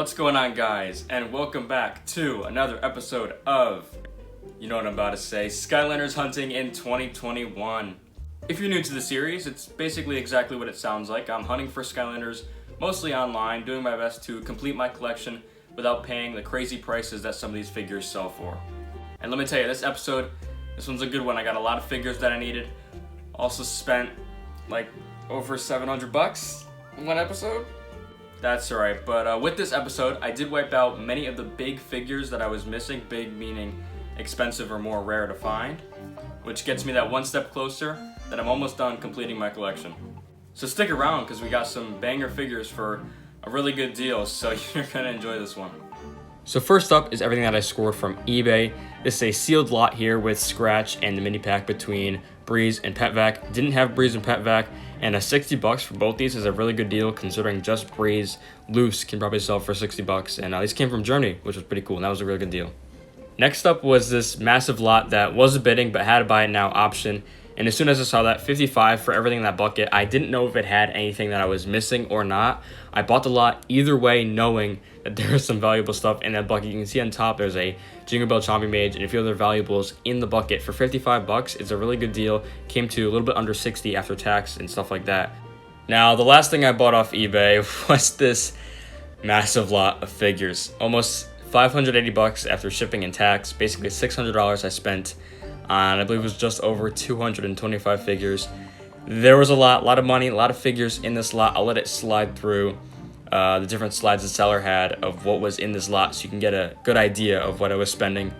What's going on, guys, and welcome back to another episode of, you know what I'm about to say, Skylanders hunting in 2021. If you're new to the series, it's basically exactly what it sounds like. I'm hunting for Skylanders, mostly online, doing my best to complete my collection without paying the crazy prices that some of these figures sell for. And let me tell you, this one's a good one. I got a lot of figures that I needed. Also spent like over $700 in one episode. That's alright, but with this episode, I did wipe out many of the big figures that I was missing, big meaning expensive or more rare to find, which gets me that one step closer that I'm almost done completing my collection. So stick around, because we got some banger figures for a really good deal, so you're gonna enjoy this one. So first up is everything that I scored from eBay. This is a sealed lot here with Scratch and the mini pack between Breeze and PetVac. Didn't have Breeze and PetVac, and $60 for both these is a really good deal considering just Breeze loose can probably sell for $60, and these came from Germany, which was pretty cool, and that was a really good deal. Next up was this massive lot that was a bidding but had a buy it now option, and as soon as I saw that $55 for everything in that bucket, I didn't know if it had anything that I was missing or not. I bought the lot either way, knowing that there is some valuable stuff in that bucket. You can see on top there's a Jingle Bell Chompy Mage and a few other valuables in the bucket. For $55, it's a really good deal. Came to a little bit under $60 after tax and stuff like that. Now, the last thing I bought off eBay was this massive lot of figures. Almost $580 after shipping and tax. Basically $600 I spent on, I believe it was just over 225 figures. There was a lot of money, a lot of figures in this lot. I'll let it slide through the different slides the seller had of what was in this lot so you can get a good idea of what I was spending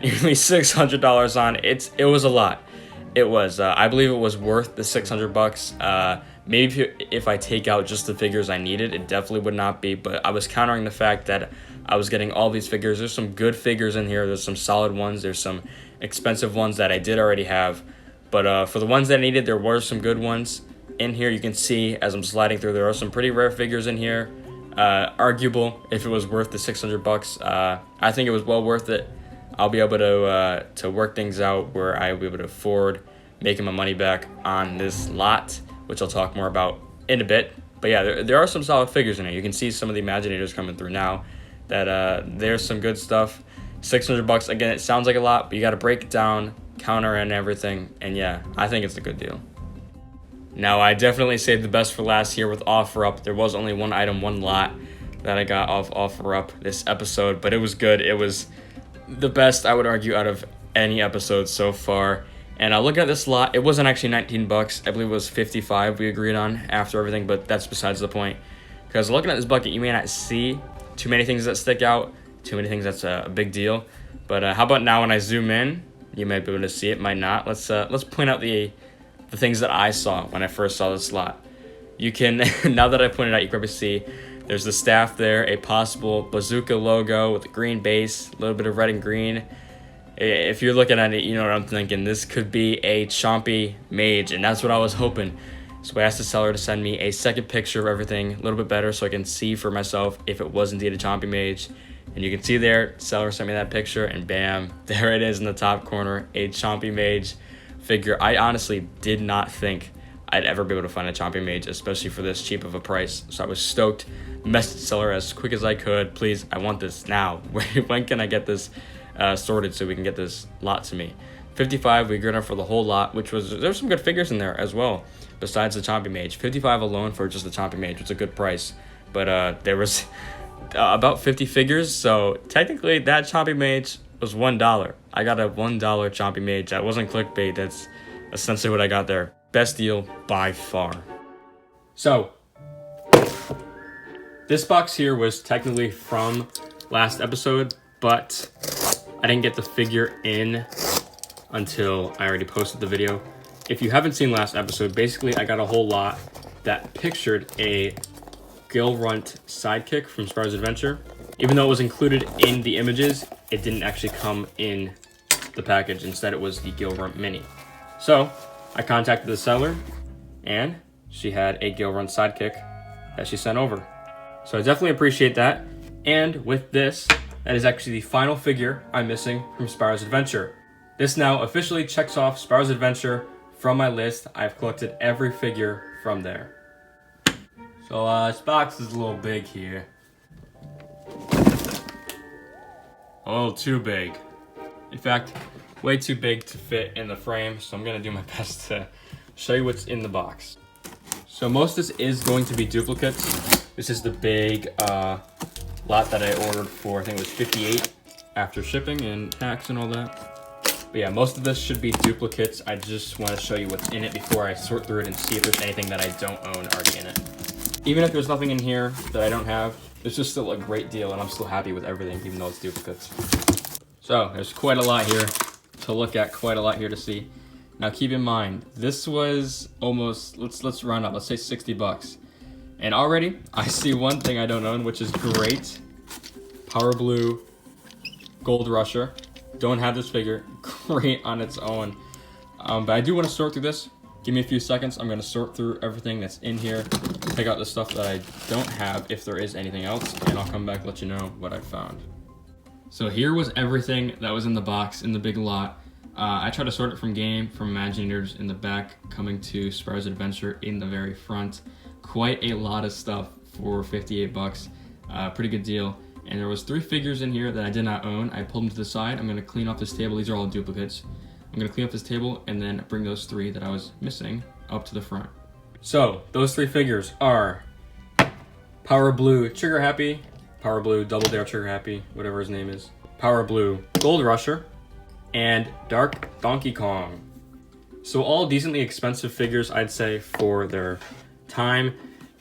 nearly $600 on. It was a lot. It was, I believe it was worth the $600. Maybe if I take out just the figures I needed, it definitely would not be, but I was countering the fact that I was getting all these figures. There's some good figures in here. There's some solid ones. There's some expensive ones that I did already have. But for the ones that I needed, there were some good ones in here. You can see as I'm sliding through, there are some pretty rare figures in here. Arguable if it was worth the $600. I think it was well worth it. I'll be able to work things out where I'll be able to afford making my money back on this lot, which I'll talk more about in a bit. But yeah, there are some solid figures in here. You can see some of the Imaginators coming through now. That there's some good stuff. $600 again. It sounds like a lot, but you got to break it down, counter and everything. And yeah, I think it's a good deal. Now, I definitely saved the best for last here with OfferUp. There was only one item, one lot that I got off OfferUp this episode, but it was good. It was the best, I would argue, out of any episode so far. And looking at this lot, it wasn't actually $19. I believe it was $55 we agreed on after everything, but that's besides the point. Because looking at this bucket, you may not see too many things that stick out, too many things that's a big deal. But how about now when I zoom in, you might be able to see it, might not. Let's point out the things that I saw when I first saw this lot. You can, now that I pointed out, you can probably see there's the staff there, a possible bazooka logo with a green base, a little bit of red and green. If you're looking at it, you know what I'm thinking. This could be a Chompy Mage, and that's what I was hoping. So I asked the seller to send me a second picture of everything, a little bit better, so I can see for myself if it was indeed a Chompy Mage. And you can see there, seller sent me that picture, and bam, there it is in the top corner, a Chompy Mage figure. I honestly did not think I'd ever be able to find a Chompy Mage, especially for this cheap of a price. So I was stoked. Messaged the seller as quick as I could. Please, I want this now. When can I get this sorted so we can get this lot to me? $55, we agreed on for the whole lot, which was, there's some good figures in there as well, besides the Chompy Mage. $55 alone for just the Chompy Mage, which is a good price. But there was about 50 figures, so technically that Chompy Mage was $1. I got a $1 Chompy Mage. That wasn't clickbait. That's essentially what I got there. Best deal by far. So, this box here was technically from last episode, but I didn't get the figure in until I already posted the video. If you haven't seen last episode, basically I got a whole lot that pictured a Gilrunt sidekick from Sparrow's Adventure. Even though it was included in the images, it didn't actually come in the package. Instead, it was the Gilrunt Mini. So, I contacted the seller, and she had a Gilrunt sidekick that she sent over. So I definitely appreciate that. And with this, that is actually the final figure I'm missing from Sparrow's Adventure. This now officially checks off Sparrow's Adventure from my list. I've collected every figure from there. So this box is a little big here. a little too big. In fact, way too big to fit in the frame, so I'm gonna do my best to show you what's in the box. So most of this is going to be duplicates. This is the big lot that I ordered for, I think it was 58 after shipping and tax and all that. But yeah, most of this should be duplicates. I just want to show you what's in it before I sort through it and see if there's anything that I don't own already in it. Even if there's nothing in here that I don't have, it's just still a great deal and I'm still happy with everything, even though it's duplicates. So there's quite a lot here to look at, quite a lot here to see. Now keep in mind, this was almost, let's round up, let's say 60 bucks. And already I see one thing I don't own, which is great. Power Blue Gold Rusher. Don't have this figure, great on its own. But I do want to sort through this. Give me a few seconds. I'm going to sort through everything that's in here, pick out the stuff that I don't have if there is anything else, and I'll come back and let you know what I found. So here was everything that was in the box in the big lot. I tried to sort it from game, from Imagineers in the back, coming to Spyro's Adventure in the very front. Quite a lot of stuff for 58 bucks. Pretty good deal. And there was 3 figures in here that I did not own. I pulled them to the side. I'm gonna clean off this table. These are all duplicates. I'm gonna clean up this table and then bring those 3 that I was missing up to the front. So those 3 figures are Power Blue Trigger Happy, Power Blue Double Dare Trigger Happy, whatever his name is, Power Blue Gold Rusher, and Dark Donkey Kong. So all decently expensive figures, I'd say, for their time.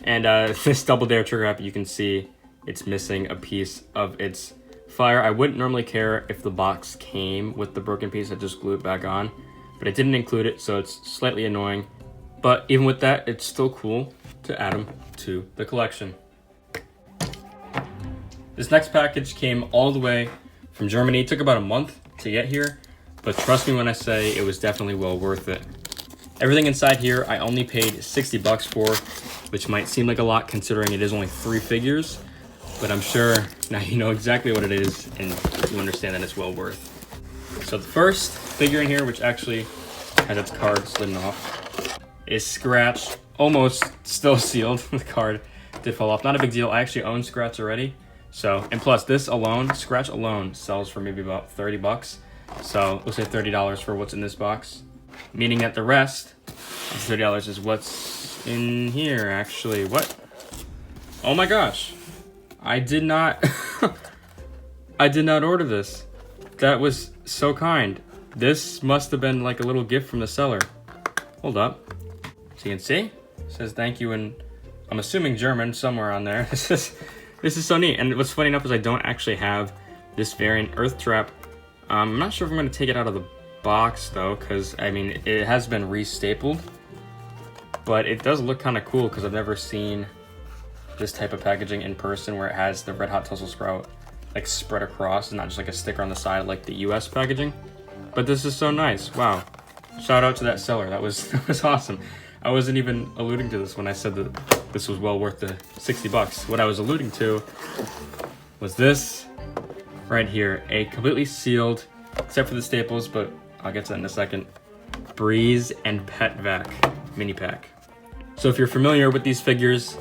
And this Double Dare Trigger Happy, you can see it's missing a piece of its fire. I wouldn't normally care if the box came with the broken piece. I just glue it back on, but it didn't include it, so it's slightly annoying. But even with that, it's still cool to add them to the collection. This next package came all the way from Germany. It took about a month to get here, but trust me when I say it was definitely well worth it. Everything inside here I only paid 60 bucks for, which might seem like a lot considering it is only 3 figures. But I'm sure now you know exactly what it is and you understand that it's well worth. So the first figure in here, which actually has its card slidden off, is Scratch, almost still sealed. The card did fall off. Not a big deal. I actually own Scratch already. So, and plus this alone, Scratch alone sells for maybe about 30 bucks. So we'll say $30 for what's in this box. Meaning that the rest of $30 is what's in here actually. What? Oh my gosh. I did not order this. That was so kind. This must have been like a little gift from the seller. Hold up. So you can see, it says thank you in, I'm assuming German, somewhere on there. This is so neat. And what's funny enough is I don't actually have this variant Earth Trap. I'm not sure if I'm gonna take it out of the box though, because I mean, it has been re-stapled, but it does look kind of cool because I've never seen this type of packaging in person where it has the Red Hot Tussle Sprout like spread across and not just like a sticker on the side like the US packaging. But this is so nice. Wow. Shout out to that seller. That was awesome. I wasn't even alluding to this when I said that this was well worth the 60 bucks. What I was alluding to was this right here, a completely sealed, except for the staples, but I'll get to that in a second, Breeze and Pet Vac mini pack. So if you're familiar with these figures,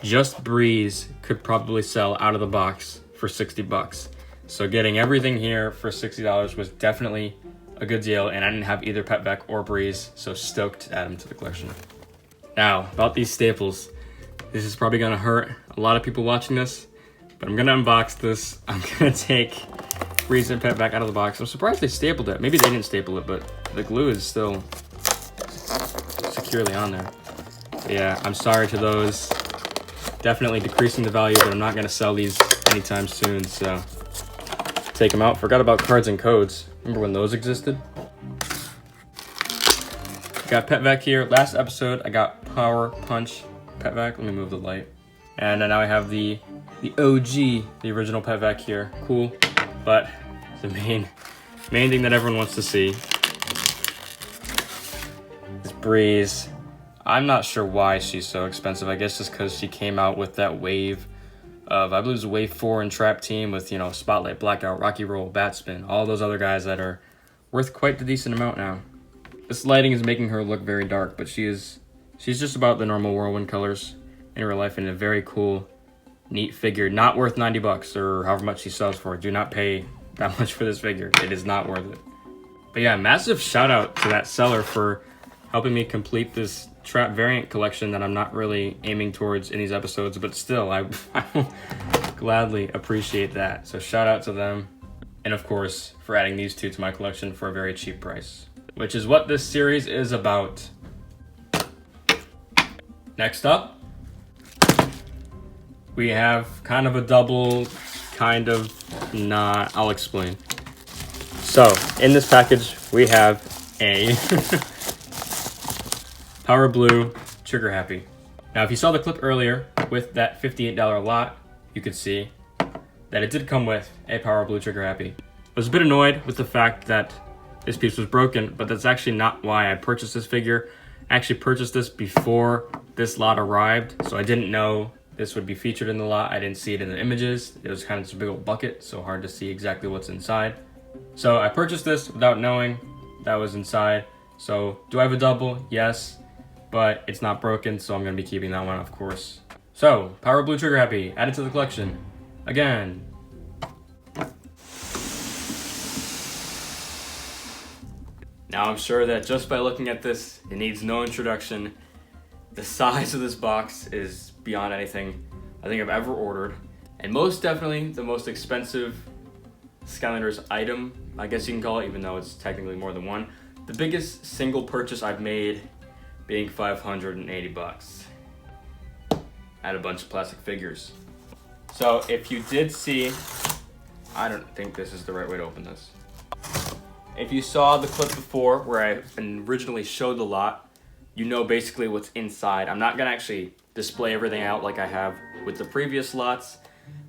just Breeze could probably sell out of the box for 60 bucks. So getting everything here for $60 was definitely a good deal, and I didn't have either Pet Vac or Breeze, so stoked to add them to the collection. Now, about these staples, this is probably gonna hurt a lot of people watching this, but I'm gonna unbox this. I'm gonna take Breeze and Pet Vac out of the box. I'm surprised they stapled it. Maybe they didn't staple it, but the glue is still securely on there. But yeah, I'm sorry to those. Definitely decreasing the value, but I'm not gonna sell these anytime soon, so take them out. Forgot about cards and codes. Remember when those existed? Got Pet Vac here. Last episode, I got Power Punch Pet Vac. Let me move the light. And now I have the OG, the original Pet Vac here. Cool, but the main thing that everyone wants to see is Breeze. I'm not sure why she's so expensive. I guess just because she came out with that wave of, I believe it was wave 4 in Trap Team with, you know, Spotlight, Blackout, Rocky Roll, Batspin, all those other guys that are worth quite the decent amount now. This lighting is making her look very dark, but she's just about the normal Whirlwind colors in real life, and a very cool, neat figure. Not worth 90 bucks or however much she sells for. Do not pay that much for this figure. It is not worth it. But yeah, massive shout out to that seller for helping me complete this trap variant collection that I'm not really aiming towards in these episodes, but still, I will gladly appreciate that. So shout out to them. And of course, for adding these two to my collection for a very cheap price, which is what this series is about. Next up, we have kind of a double, kind of not, I'll explain. So, in this package, we have a Power Blue Trigger Happy. Now, if you saw the clip earlier with that $58 lot, you could see that it did come with a Power Blue Trigger Happy. I was a bit annoyed with the fact that this piece was broken, but that's actually not why I purchased this figure. I actually purchased this before this lot arrived, so I didn't know this would be featured in the lot. I didn't see it in the images. It was kind of just a big old bucket, so hard to see exactly what's inside. So I purchased this without knowing that was inside. So do I have a double? Yes, but it's not broken, so I'm gonna be keeping that one, of course. So, Power Blue Trigger Happy, added to the collection. Again. Now I'm sure that just by looking at this, it needs no introduction. The size of this box is beyond anything I think I've ever ordered. And most definitely the most expensive Skylanders item, I guess you can call it, even though it's technically more than one. The biggest single purchase I've made being 580 bucks. Add a bunch of plastic figures. So if you did see, I don't think this is the right way to open this. If you saw the clip before where I originally showed the lot, you know basically what's inside. I'm not gonna actually display everything out like I have with the previous lots,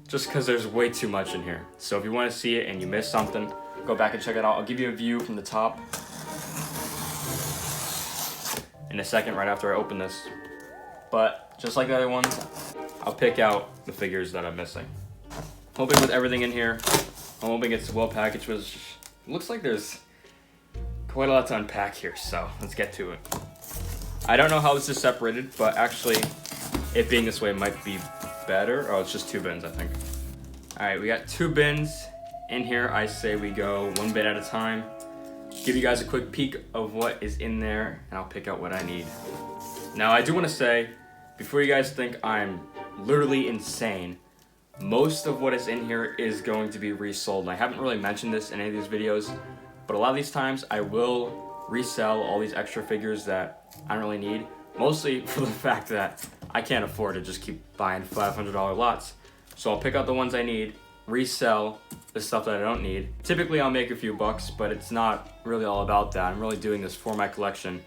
just because there's way too much in here. So if you want to see it and you missed something, go back and check it out. I'll give you a view from the top in a second right after I open this. But just like the other ones, I'll pick out the figures that I'm missing. Hoping with everything in here, I'm hoping it's well packaged, which looks like there's quite a lot to unpack here, so let's get to it. I don't know how this is separated, but actually it being this way might be better. Oh, it's just 2 bins, I think. All right, we got 2 bins in here. I say we go 1 bin at a time. Give you guys a quick peek of what is in there, and I'll pick out what I need. Now, I do want to say, before you guys think I'm literally insane, most of what is in here is going to be resold. And I haven't really mentioned this in any of these videos, but a lot of these times I will resell all these extra figures that I don't really need, mostly for the fact that I can't afford to just keep buying $500 lots. So I'll pick out the ones I need, resell the stuff that I don't need. Typically I'll make a few bucks, but it's not really all about that. I'm really doing this for my collection,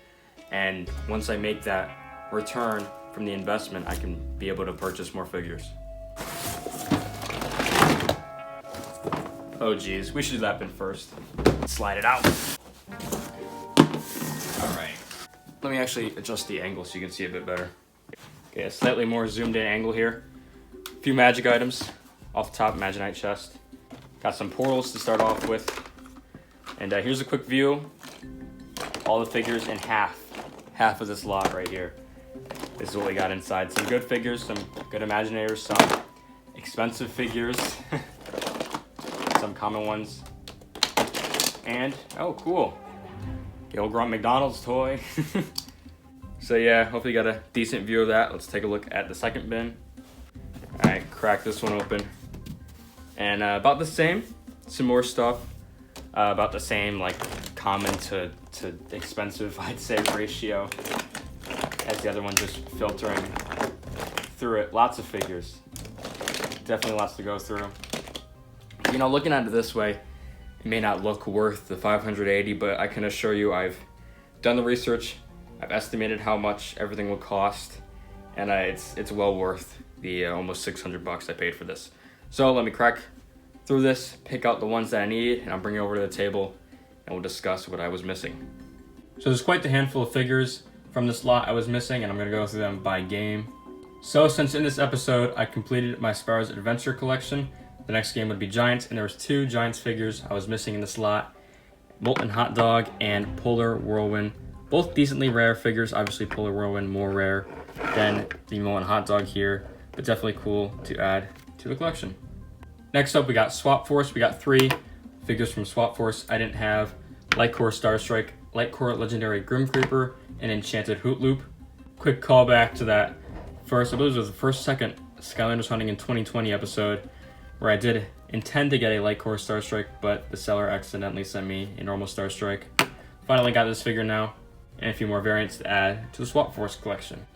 and once I make that return from the investment, I can be able to purchase more figures. Oh geez, we should do that bin first. Slide it out. All right. Let me actually adjust the angle so you can see a bit better. Okay, a slightly more zoomed in angle here. A few magic items off the top, Imaginite chest. Got some portals to start off with. And here's a quick view. All the figures in half. Half of this lot right here. This is what we got inside. Some good figures, some good Imaginators, some expensive figures. Some common ones. And, oh cool. The old Grunt McDonald's toy. So yeah, hopefully you got a decent view of that. Let's take a look at the second bin. All right, crack this one open. And about the same, some more stuff. About the same, like common to expensive, I'd say, ratio as the other one, just filtering through it. Lots of figures. Definitely lots to go through. You know, looking at it this way, it may not look worth the 580, but I can assure you I've done the research. I've estimated how much everything will cost, and it's well worth the almost 600 bucks I paid for this. So let me crack through this, pick out the ones that I need, and I'll bring it over to the table, and we'll discuss what I was missing. So there's quite the handful of figures from this lot I was missing, and I'm going to go through them by game. So since in this episode I completed my Sparrow's Adventure collection, the next game would be Giants, and there was 2 Giants figures I was missing in this lot. Molten Hot Dog and Polar Whirlwind. Both decently rare figures. Obviously Polar Whirlwind more rare than the Molten Hot Dog here, but definitely cool to add to the collection. Next up we got Swap Force. We got 3 figures from Swap Force I didn't have: Light Core Starstrike, Light Core Legendary Grim Creeper, and Enchanted Hoot Loop. Quick callback to that first, I believe it was the second Skylanders Hunting in 2020 episode, where I did intend to get a Light Core Starstrike, but the seller accidentally sent me a normal Starstrike. Finally got this figure now, and a few more variants to add to the Swap Force collection.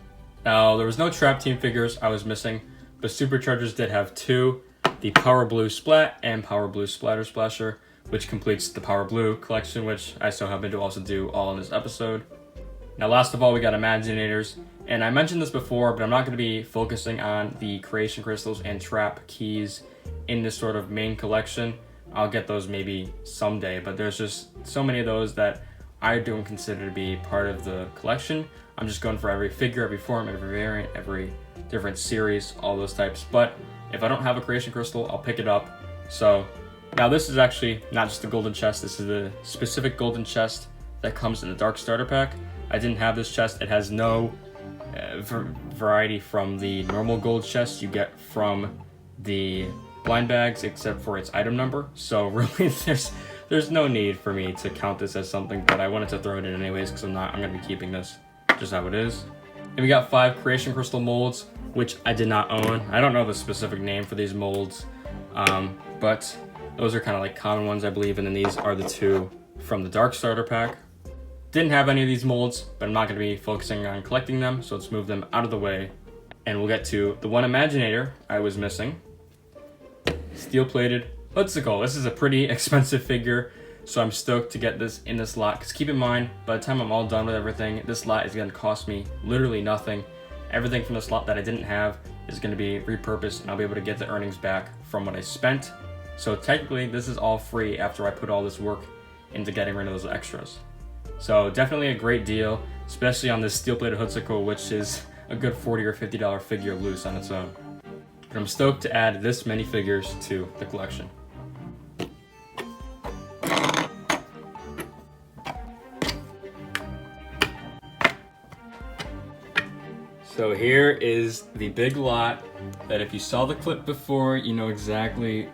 Now, there was no Trap Team figures I was missing, but Superchargers did have two: the Power Blue Splat and Power Blue Splatter Splasher, which completes the Power Blue collection, which I so happen to also do all in this episode. Now, last of all, we got Imaginators, and I mentioned this before, but I'm not going to be focusing on the Creation Crystals and Trap Keys in this sort of main collection. I'll get those maybe someday, but there's just so many of those that I don't consider to be part of the collection. I'm just going for every figure, every form, every variant, every different series, all those types. But if I don't have a Creation Crystal, I'll pick it up. So now this is actually not just the golden chest, this is the specific golden chest that comes in the Dark Starter Pack. I didn't have this chest. It has no variety from the normal gold chest you get from the blind bags, except for its item number. So really, there's no need for me to count this as something, but I wanted to throw it in anyways because I'm gonna be keeping this just how it is. And we got 5 Creation Crystal molds, which I did not own. I don't know the specific name for these molds, but those are kind of like common ones, I believe. And then these are the 2 from the Dark Starter Pack. Didn't have any of these molds, but I'm not going to be focusing on collecting them, so let's move them out of the way. And we'll get to the one Imaginator I was missing. Steel-plated Hoodsicle. This is a pretty expensive figure, so I'm stoked to get this in this lot. Because keep in mind, by the time I'm all done with everything, this lot is going to cost me literally nothing. Everything from this lot that I didn't have is going to be repurposed, and I'll be able to get the earnings back from what I spent. So technically, this is all free after I put all this work into getting rid of those extras. So definitely a great deal, especially on this steel-plated Hoodsicle, which is a good $40 or $50 figure loose on its own. But I'm stoked to add this many figures to the collection. So here is the big lot that if you saw the clip before, you know exactly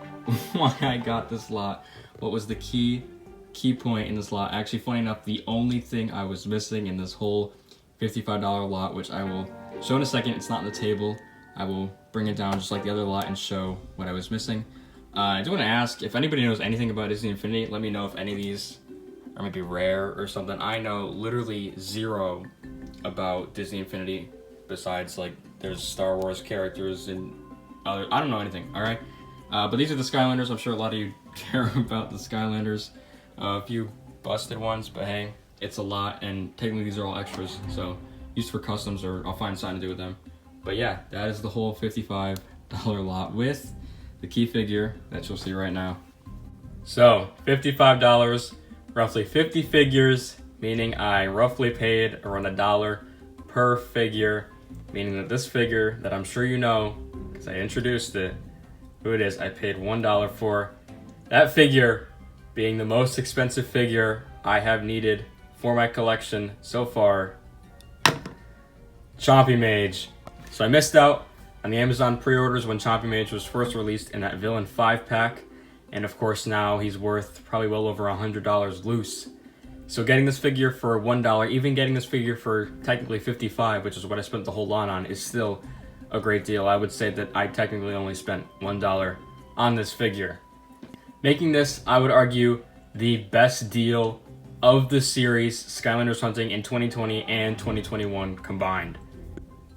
why I got this lot. What was the key point in this lot? Actually, funny enough, the only thing I was missing in this whole $55 lot, which I will show in a second. It's not on the table. I will bring it down just like the other lot and show what I was missing. I do want to ask if anybody knows anything about Disney Infinity. Let me know if any of these are maybe rare or something. I know literally zero about Disney Infinity, besides like there's Star Wars characters and other, I don't know anything. All right, but these are the Skylanders. I'm sure a lot of you care about the Skylanders. A few busted ones, but hey, it's a lot, and technically these are all extras, so used for customs, or I'll find something to do with them. But yeah, that is the whole $55 lot with the key figure that you'll see right now. So $55, roughly 50 figures, meaning I roughly paid around $1 per figure, meaning that this figure that I'm sure you know, because I introduced it, who it is, I paid $1 for. That figure being the most expensive figure I have needed for my collection so far, Chompy Mage. So I missed out on the Amazon pre-orders when Chompy Mage was first released in that Villain 5-pack, and of course now he's worth probably well over $100 loose. So getting this figure for $1, even getting this figure for technically $55, which is what I spent the whole lot on, is still a great deal. I would say that I technically only spent $1 on this figure, making this, I would argue, the best deal of the series Skylanders Hunting in 2020 and 2021 combined.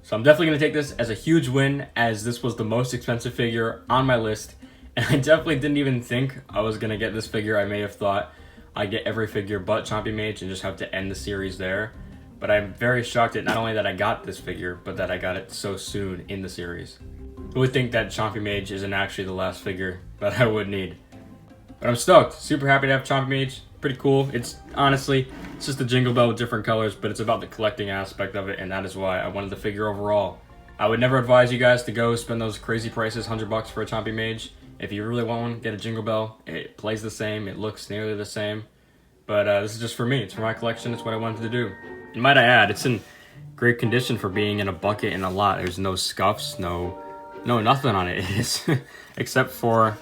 So I'm definitely going to take this as a huge win, as this was the most expensive figure on my list, and I definitely didn't even think I was going to get this figure. I may have thought I'd get every figure but Chompy Mage and just have to end the series there. But I'm very shocked at not only that I got this figure, but that I got it so soon in the series. Who would think that Chompy Mage isn't actually the last figure that I would need? But I'm stoked. Super happy to have Chompy Mage. Pretty cool. It's honestly, it's just a Jingle Bell with different colors, but it's about the collecting aspect of it, and that is why I wanted the figure overall. I would never advise you guys to go spend those crazy prices, $100 for a Chompy Mage. If you really want one, get a Jingle Bell. It plays the same. It looks nearly the same. But this is just for me. It's for my collection. It's what I wanted to do. And might I add, it's in great condition for being in a bucket in a lot. There's no scuffs, no nothing on it. It is, except for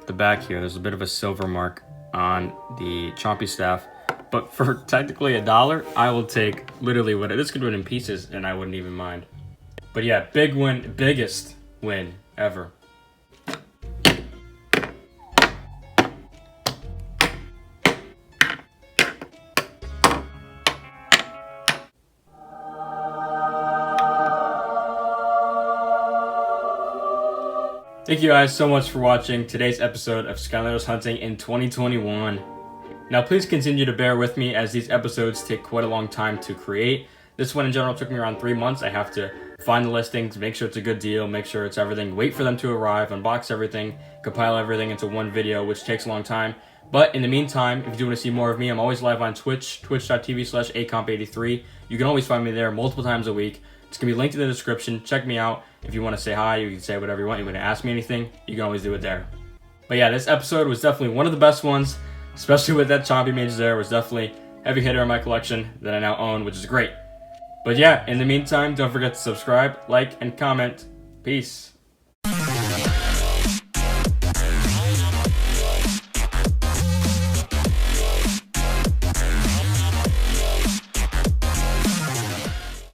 the back here. There's a bit of a silver mark on the chompy staff. But for technically $1, I will take literally what this could win in pieces, and I wouldn't even mind. But yeah, big win, biggest win ever. Thank you guys so much for watching today's episode of Skylanders Hunting in 2021. Now please continue to bear with me as these episodes take quite a long time to create. This one in general took me around 3 months. I have to find the listings, make sure it's a good deal, make sure it's everything, wait for them to arrive, unbox everything, compile everything into one video, which takes a long time. But in the meantime, if you do want to see more of me, I'm always live on Twitch, twitch.tv/acomp83. You can always find me there multiple times a week. It's going to be linked in the description. Check me out. If you want to say hi, you can say whatever you want. You want to ask me anything, you can always do it there. But yeah, this episode was definitely one of the best ones, especially with that chompy mage there. It was definitely a heavy hitter in my collection that I now own, which is great. But yeah, in the meantime, don't forget to subscribe, like, and comment. Peace.